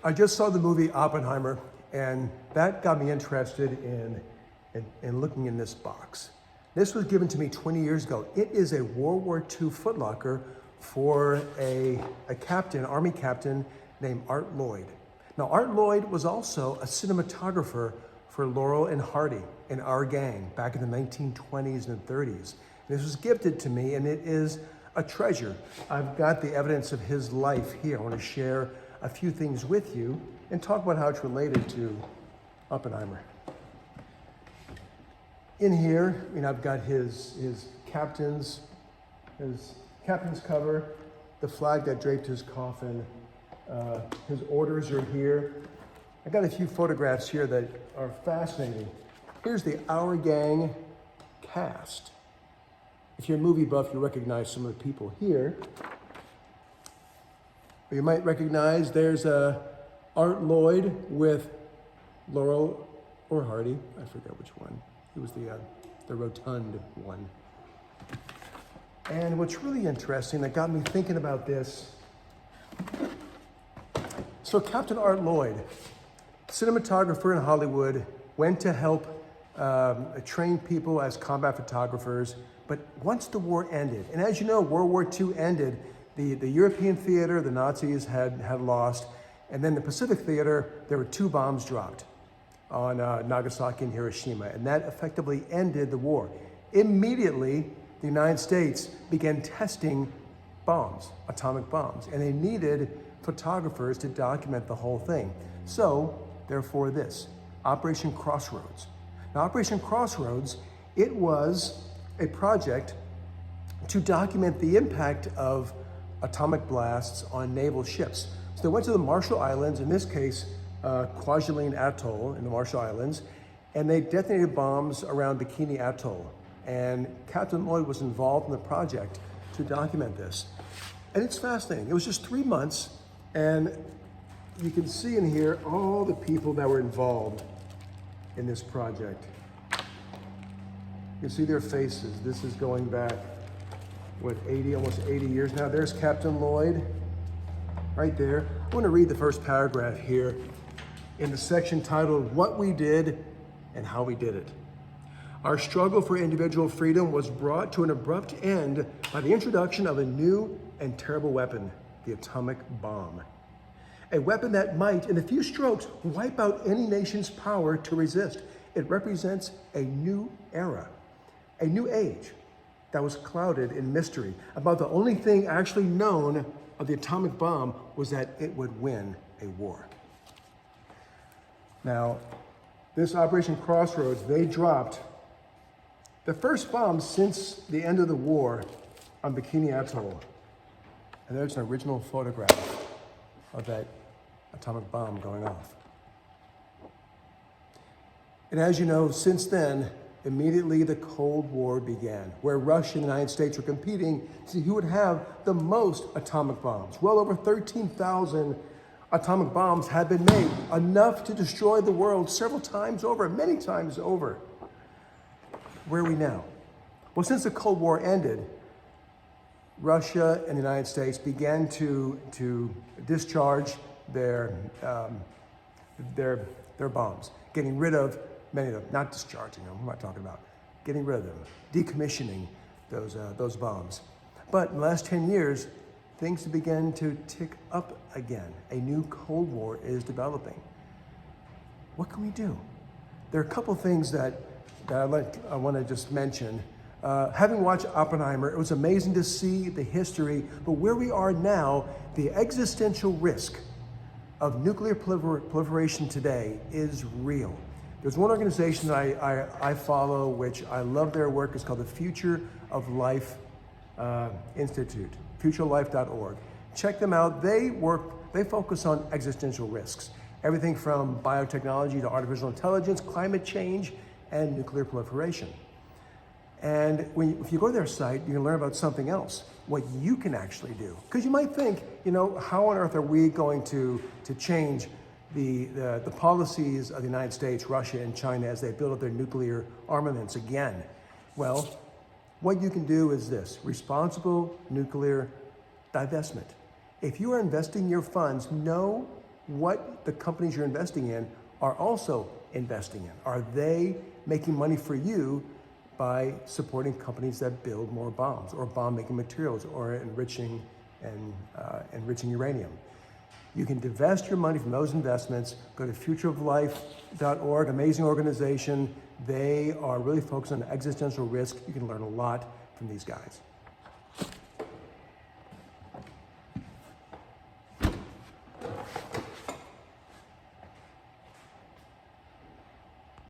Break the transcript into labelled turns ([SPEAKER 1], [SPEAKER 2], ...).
[SPEAKER 1] I just saw the movie Oppenheimer, and that got me interested in looking in this box. This was given to me 20 years ago. It is a World War II footlocker for a captain, Army captain named Art Loyd. Now, Art Loyd was also a cinematographer for Laurel and Hardy in Our Gang back in the 1920s and 30s. This was gifted to me, and it is a treasure. I've got the evidence of his life here. I want to share a few things with you and talk about how it's related to Oppenheimer. In here, I've got his captain's cover, the flag that draped his coffin. His orders are here. I got a few photographs here that are fascinating. Here's the Our Gang cast. If you're a movie buff, you recognize some of the people here. You might recognize there's Art Loyd with Laurel or Hardy. I forget which one. He was the rotund one. And what's really interesting that got me thinking about this, so Captain Art Loyd, cinematographer in Hollywood, went to help train people as combat photographers. But once the war ended, and as you know, World War II ended, the European theater, the Nazis had lost, and then the Pacific theater, there were 2 bombs dropped on Nagasaki and Hiroshima, and that effectively ended the war. Immediately, the United States began testing bombs, atomic bombs, and they needed photographers to document the whole thing. So, therefore this, Operation Crossroads. Now, Operation Crossroads, it was a project to document the impact of atomic blasts on naval ships. So they went to the Marshall Islands, in this case, Kwajalein Atoll in the Marshall Islands, and they detonated bombs around Bikini Atoll. And Captain Loyd was involved in the project to document this. And it's fascinating. It was just 3 months, and you can see in here all the people that were involved in this project. You can see their faces. This is going back, almost 80 years now. There's Captain Loyd, right there. I want to read the first paragraph here in the section titled, What We Did and How We Did It. Our struggle for individual freedom was brought to an abrupt end by the introduction of a new and terrible weapon, the atomic bomb. A weapon that might, in a few strokes, wipe out any nation's power to resist. It represents a new era, a new age that was clouded in mystery. About the only thing actually known of the atomic bomb was that it would win a war. Now, this Operation Crossroads, they dropped the first bomb since the end of the war on Bikini Atoll. And there's an original photograph of that atomic bomb going off. And as you know, since then, immediately the Cold War began, where Russia and the United States were competing to see who would have the most atomic bombs. Well over 13,000 atomic bombs had been made, enough to destroy the world several times over, many times over. Where are we now? Well, since the Cold War ended, Russia and the United States began to discharge their bombs, getting rid of many of them, not discharging them, I'm not talking about, getting rid of them, decommissioning those bombs. But in the last 10 years, things began to tick up again. A new Cold War is developing. What can we do? There are a couple things that I want to just mention. Having watched Oppenheimer, it was amazing to see the history, but where we are now, the existential risk of nuclear proliferation today is real. There's one organization that I follow, which I love their work. It's called the Future of Life Institute, futurelife.org. Check them out. They focus on existential risks. Everything from biotechnology to artificial intelligence, climate change, and nuclear proliferation. And if you go to their site, you can learn about something else, what you can actually do. Because you might think, how on earth are we going to change the policies of the United States, Russia, and China as they build up their nuclear armaments again? Well, what you can do is this: responsible nuclear divestment. If you are investing your funds, know what the companies you're investing in are also investing in. Are they making money for you by supporting companies that build more bombs or bomb-making materials or enriching uranium? You can divest your money from those investments. Go to futureoflife.org, amazing organization. They are really focused on existential risk. You can learn a lot from these guys.